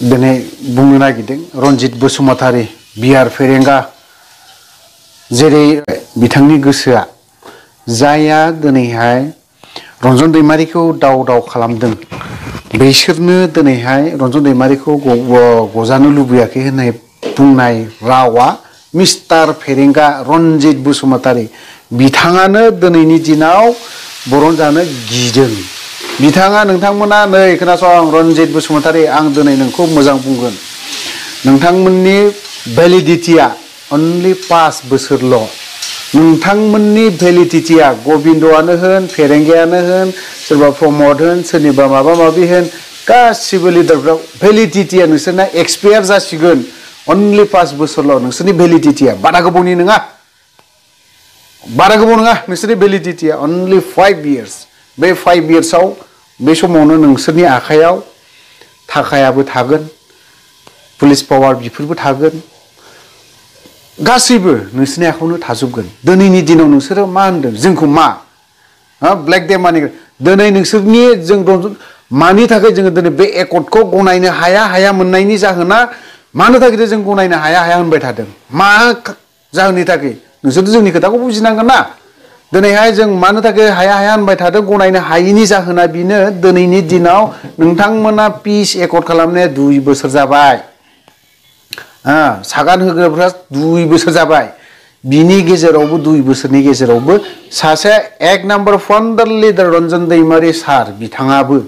दिनै बुंनो नागिरदों रनजित बसुमतारी बिआर फेरेंगा जेरै बिथांनि गोसोआ जाया दिनैहाय रन्जन दैमारिखौ दाव दाव खालामदों बेसोरनो दिनैहाय रन्जन दैमारिखौ गजानो लुबैयाखै होननाय बुंनाय रावा मिस्टार फेरेंगा रनजित बसुमतारी बिथाङानो दिनैनि दिनाव बरन जानो गिदों बिथाङा नोंथांमोना नै खोनासं रनजित बसुमतारी आं दिनै नोंखौ मोजां बुंगोन नोंथांमोननि भैलिडिटिया अनलि 5 बोसोरल नोंथांमोननि भैलिडिटिया गोविंदआनो होन फेरेंगायानो होन सोरबा प्रमोद होन सोरनिबा माबा माबि होन गासिबो लिडारफ्रा भैलिडिटिया नोंसोरना एक्सपायार जासिगोन अनलि 5 बोसोरल नोंसोरनि भैलिडिटिया बारा गोबावनि नङा नोंसोरनि भैलिडिटिया अनलि 5 years बे 5 yearsआव बे समावनो नोंसोरनि आखायाव थाखायाबो थागोन पुलिस पावार बिफोरबो थागोन गासैबो नोंसोरनि आखायावनो थाजोबगोन दिनैनि दिनाव नोंसोरो मा होनदों जोंखौ मा ब्लेक डे मानि दिनै नोंसोरनि जों मानि थाखाय जोङो दिनै बे एकर्डखौ गनायनो हाया मोननायनि जाहोना मानो थाखाय जों गनायनो हाया होनबाय थादों मा जाहोननि थाखाय नोंसोरथ' जोंनि खोथाखौ बुजिनांगोन ना दिनैहाय जों मानो थाखाय हाया होनबाय थादों गनायनो हायिनि जाहोना बेनो दिनैनि दिनाव नोंथांमोना पिस एकर्ड खालामनाया 2 बोसोर जाबाय सागान होग्राफ्रा 2 बोसोर जाबाय बिनि गेजेरावबो 2 बोसोरनि गेजेरावबो सासे 1 नम्बर फन्डार लिडार रन्जन दैमारी सार बिथाङाबो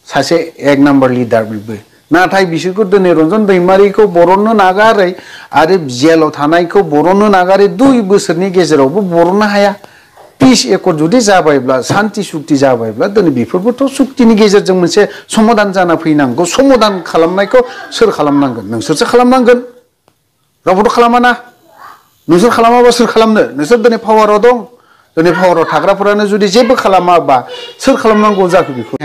सासे 1 नम्बर लिडार बिबो नाथाय बिसोरखौ दिनै रन्जन दैमारीखौ बरननो नागारै आरो जेलाव थानायखौ बरननो नागारै 2 बोसोरनि गेजेरावबो बरननो हाया पिस एकर्ड जुदि जाबायब्ला शान्ति सुक्ति जाबायब्ला दिनै बेफोरबोथ' सुक्तिनि गेजेरजों मोनसे समाधान जाना फैनांगौ समाधान खालामनायखौ सोर खालामनांगोन नोंसोरसो खालामनांगोन रावबोथ' खालामाना नोंसोर खालामाबा सोर खालामनो नोंसोर दिनै पावाराव दं दिनै पावाराव थाग्राफोरानो जुदि जेबो खालामाबा सोर खालामनांगौ जाखो बेखौ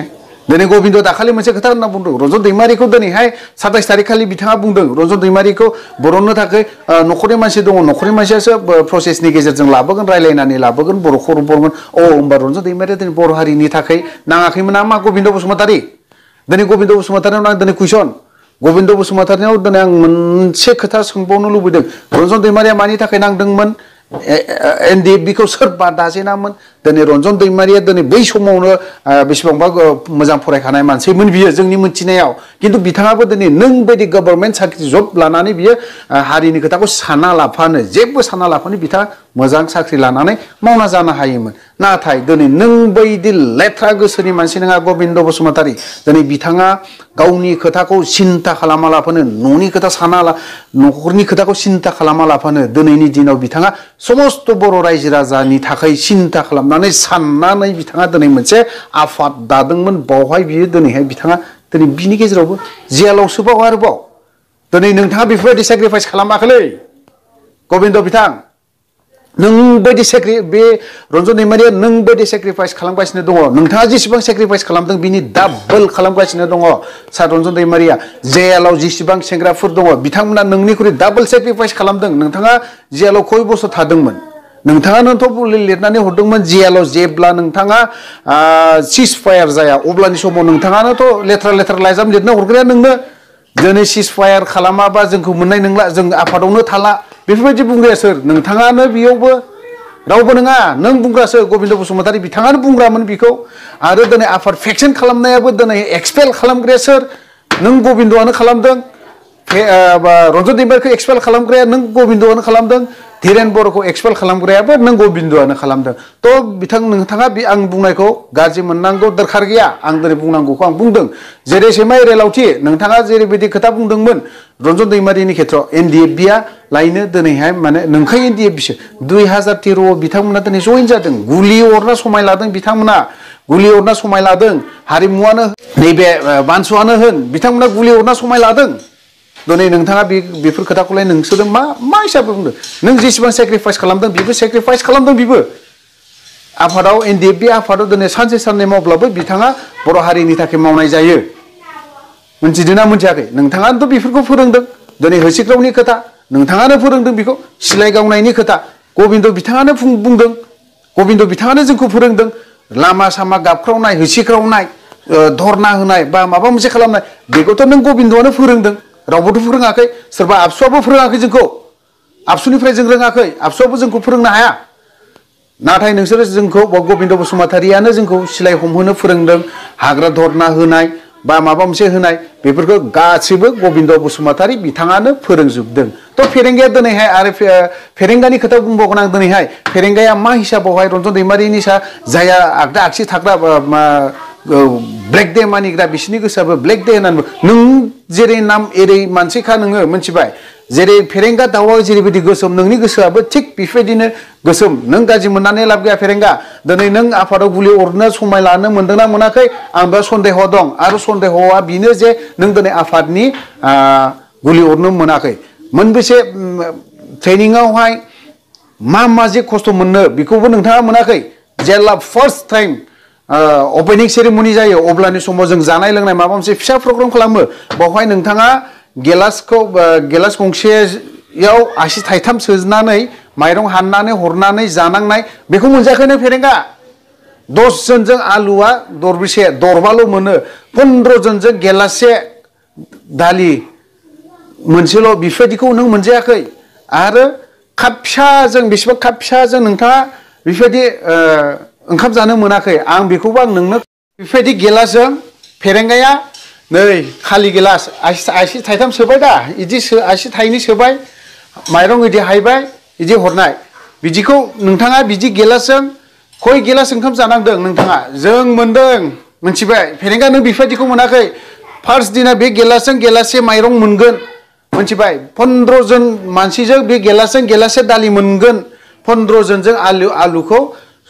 दिनै गोविंद दाखालि मोनसे खोथा होनना बुंदों रन्जन दैमारीखौ दिनैहाय 27 तारिख खालि बिथाङा बुंदों रन्जन दैमारीखौ बरननो थाखाय न'खरनि मानसि दङ न'खरनि मानसियासो प्रसेसनि गेजेरजों लाबोगोन रायलायनानै लाबोगोन बर'खौ बरगोन होमबा रन्जन दैमारीया दिनै बर' हारिनि थाखाय नाङाखैमोन नामा गोविंद बसुमतारी दिनै गोविंद बसुमतारीनाव दिनै कुइसन गोविंद बसुमतारीनाव दिनै आं मोनसे खोथा सोंबावनो लुबैदों रन्जन दैमारीया मानि थाखाय नांदोंमोन एनडिएफबि खौ सोरबा दाजेनामोन दिनै रन्जन दैमारीया दिनै बै समावनो बेसेबांबा मोजां फरायखानाय मानसिमोन बियो जोंनि मोनथिनायाव खिन्थु बिथाङाबो दिनै नों बायदि गभर्नमेन्ट साख्रि जब लानानै बियो हारिनि खोथाखौ साना लाफानो जेबो साना लाफानो बिथाङा मोजां साख्रि लानानै मावना जानो हायोमोन नाथाय दिनै नों बायदि लेथ्रा गोसोनि मानसि नङा गोविंद बसुमतारी दिनै बिथाङा गावनि खोथाखौ सिन्ता खालामा लाफानो न'नि खोथा साना न'खरनि खोथाखौ सिन्ता खालामा लाफानो दिनैनि दिनाव बिथाङा समस्त बर' रायजो राजानि थाखाय सिन्ता खालामनानै साननानै बिथाङा दिनै मोनसे आफाद दादोंमोन बावहाय बियो दिनैहाय बिथाङा दिनै बिनि गेजेरावबो जेलावसोबाव आरोबाव दिनै नोंथाङा बेफोरबायदि सेक्रिफाइस खालामाखैलै गोविंद बिथां नों बायदि बे रन्जन दैमारीया नों बायदि सेक्रिफाइस खालामगासिनो दङ नोंथाङा जेसेबां सेक्रिफाइस खालामदों बिनि डाबल खालामगासिनो दङ सार रन्जन दैमारीया जेलाव जेसेबां सेंग्राफोर दङ बिथांमोना नोंनिख्रुइ डाबल सेक्रिफाइस खालामदों नोंथाङा जेलाव खय बोसोर थादोंमोन नोंथाङानोथ' लिरनानै हरदोंमोन जेलाव जेब्ला नोंथाङा सिज फायार जाया अब्लानि समाव नोंथाङानोथ' लेथ्रा लाइजाम लिरना हरग्राया नोंनो दिनै सिज फायार खालामाबा जोंखौ मोननाय नंला जों आफादावनो थाला बेफोरबायदि बुंग्राया सोर नोंथाङानो बेयावबो रावबो नङा नों बुंग्रासो गोविंद बसुमतारी बिथाङानो बुंग्रामोन बेखौ आरो दिनै आफाद फेक्सन खालामनायाबो दिनै एक्सपेल खालामग्राया सोर नों गोविंदआनो खालामदों रन्जन दैमारीखौ एक्सपेल खालामग्राया नों गोविंदआनो खालामदों धीरेन बर'खौ एक्सपेल खालामग्रायाबो नों गोविंदआनो खालामदों थ' नोंथाङा बे आं बुंनायखौ गाज्रि मोननांगौ दरखार गैया आं दिनै बुंनांगौखौ आं बुंदों जेरै सेमाय रेलावथि नोंथाङा जेरैबायदि खोथा बुंदोंमोन रन्जन दैमारीनि खेथ्रआव एनडिएफबिआ लायनो दिनैहाय माने नोंखाय एनडिएफबिसो 2013 बिथांमोना दिनै जइन जादों गुलि अरना समाय लादों बिथांमोना गुलि अरना समाय लादों हारिमुआनो नैबे बानसुआनो होन बिथांमोना गुलि अरना समाय लादों दिनै नोंथाङा बेफोर खोथाखौलाय नोंसोरो मा हिसाबै बुंदों नों जेसेबां सेक्रिफाइस खालामदों बेबो सेक्रिफाइस खालामदों बेबो आफादाव एनडिएफबि आफादाव दिनै सानसे साननै मावब्लाबो बिथाङा बर' हारिनि थाखाय मावनाय जायो मोनथिदोंना मोनथियाखै नोंथाङानोथ' बेफोरखौ फोरोंदों दिनै होसिख्रावनि खोथा नोंथाङानो फोरोंदों बेखौ सिलाइ गावनायनि खोथा गोविंद बिथाङानो बुंदों गोविंद बिथाङानो जोंखौ फोरोंदों लामा सामा गाबख्रावनाय होसिख्रावनाय धरना होनाय बा माबा मोनसे खालामनाय बेखौथ' नों गबिन्दआनो फोरोंदों रावबोथ' फोरोङाखै सोरबा आबसुआबो फोरोङाखै जोंखौ आबसुनिफ्राय जों रोङाखै आबसुआबो जोंखौ फोरोंनो हाया नाथाय नोंसोरो जोंखौ गबिन्द बसुमतारियानो जोंखौ सिलाय हमहोनो फोरोंदों हाग्रा धरना होनाय बा माबा मोनसे होनाय बेफोरखौ गासिबो गबिन्द बसुमतारि बिथाङानो फोरोंजोबदों थ' फेरेंगाया दिनैहाय आरो फेरेंगानि खोथा बुंबावगोन आं दिनैहाय फेरेंगाया मा हिसाबावहाय रन्जन दैमारिनि जाया आगदा आगसि थाग्रा ब्लेक डे मानिग्रा बिसोरनि गोसोआबो ब्लेक डे होननानै नों जेरै नाम एरै मानसिखा नोङो मिथिबाय जेरै फेरेंगा दाउआ जेरैबायदि गोसोम नोंनि गोसोआबो थिग बेफोरबायदिनो गोसोम नों गाज्रि मोननानै लाब गैया फेरेंगा दिनै नों आफादाव गुलि अरनो समाय लानो मोनदोंना मोनाखै आं बेयाव सन्देह दं आरो सन्देहआ बेनो जे नों दिनै आफादनि गुलि अरनो मोनाखै मोनबेसे ट्रेनिंआवहाय मा जे खस्थ' मोननो बेखौबो नोंथाङा मोनाखै जेला फार्स्ट टाइम अपेनिं सेरेमनि जायो अब्लानि समाव जों जानाय लोंनाय माबा मोनसे फिसा प्रग्राम खालामो बावहाय नोंथाङा गेलास गंसेयाव आसि थाइथाम सोनानै माइरं हाननानै हरनानै जानांनाय बेखौ मोनजायाखैनो फेरेंगा 10 जनजों आलुआ दरबेसे दरबाल' मोनो 15 जनजों गेलासे दालि मोनसेल' बेफोरबायदिखौ नों मोनजायाखै आरो काप फिसाजों बेसेबा काप फिसाजों नोंथाङा बेफोरबायदि ओंखाम जानो मोनाखै आं बेखौबो आं नोंनो बेफोरबायदि गेलासजों फेरेंगाया नै खालि गिलास आसि थाइथाम सोबाय दा इदि आसि थाइनै सोबाय माइरं इदि हायबाय इदि हरनाय बिदिखौ नोंथाङा बिदि गिलासजों खय गिलास ओंखाम जानांदों नोंथाङा जों मोनदों मिथिबाय फेरेंगा नों बेफोरबायदिखौ मोनाखै फार्स्ट दिना बे गिलासजों गिलासे माइरं मोनगोन मिथिबाय 15 जन मानसिजों बे गिलासजों गिलासे दालि मोनगोन 15 जनजों आलुखौ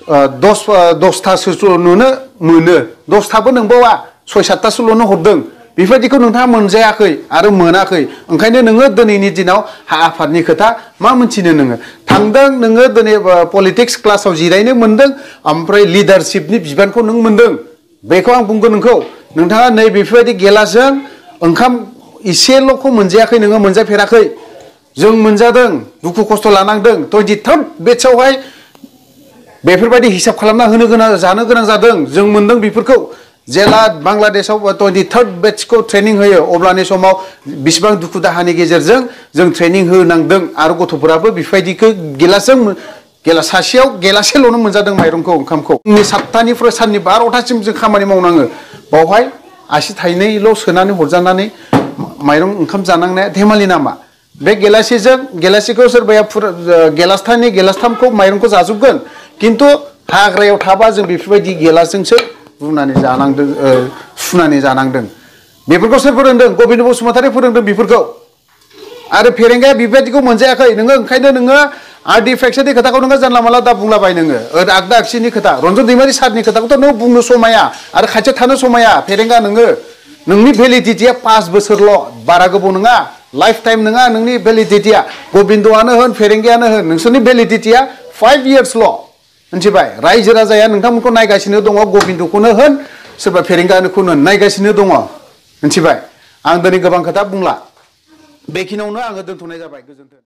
10थासोल'नो मोनो 10थाबो नंबावा 6-7थासोल'नो हरदों बेफोरबायदिखौ नोंथाङा मोनजायाखै आरो मोनाखै ओंखायनो नोङो दिनैनि दिनाव आफादनि खोथा मा मोनथिनो नोङो थांदों नोङो दिनै पलिटिक्स क्लासाव जिरायनो मोनदों ओमफ्राय लिडारशिपनि बिबानखौ नों मोनदों बेखौ आं बुंगोन नोंथाङा नै बेफोरबायदि गेलासजों ओंखाम इसेल'खौ मोनजायाखै नोङो मोनजाफेराखै जों मोनजादों दुखु खस्थ' लानांदों 23rd बेटसआवहाय बेफोरबायदि हिसाब खालामना जानो गोनां जादों जों मोनदों बेफोरखौ जेला बांलादेशआव 23rd बेटसखौ ट्रेनिं होयो अब्लानि समाव बिसिबां दुखु दाहानि गेजेरजों जों ट्रेनिं होनांदों आरो गथ'फोराबो बेफोरबायदिखौ सासेयाव गेलासेल'नो मोनजादों माइरंखौ ओंखामखौ फुंनि 7थानिफ्राय साननि 12थासिम जों खामानि मावनाङो बावहाय आसि थाइनैल' सोनानै हरजानानै माइरं ओंखाम जानांनाया धेमालि नामा बे गेलासेखौ सोरबाया गेलासथामनि गेलासथामखौ माइरंखौ जाजोबगोन किन्तु हाग्रायाव थाबा जों बेफोरबायदि गेलासजोंसो रुनानै जानांदों सुनानै जानांदों बेफोरखौ सोर फोरोंदों गबिन्द बसुमतारी फोरोंदों बेफोरखौ आरो फेरेंगाया बेफोरबायदिखौ मोनजायाखै नोङो ओंखायनो नोङो आर्टिफेक्टसनि खोथाखौ नोङो जानला मानला दा बुंलाबाय नोङो आगदा आगसिनि खोथा रन्जन दैमारि सारनि खोथाखौथ' नों बुंनो समाया आरो खाथियाव थानो समाया फेरेंगा नोंनि भेलिडिटिया 5 बोसोरल' बारा गोबाव नङा लाइफ टाइम नङा नोंनि भेलिडिटिया गबिन्दआनो होन फेरेंगायानो होन नोंसोरनि भेलिडिटिया 5 इयार्सल' मिथिबाय रायजो राजाया नोंथांमोनखौ नायगासिनो दङ गबिन्दखौनो होन सोरबा फेरेंगाखौनो नायगासिनो दङ मिथिबाय आं दिनै गोबां खोथा बुंला बेखिनियावनो आङो दोनथ'नाय जाबाय गोजोन्थों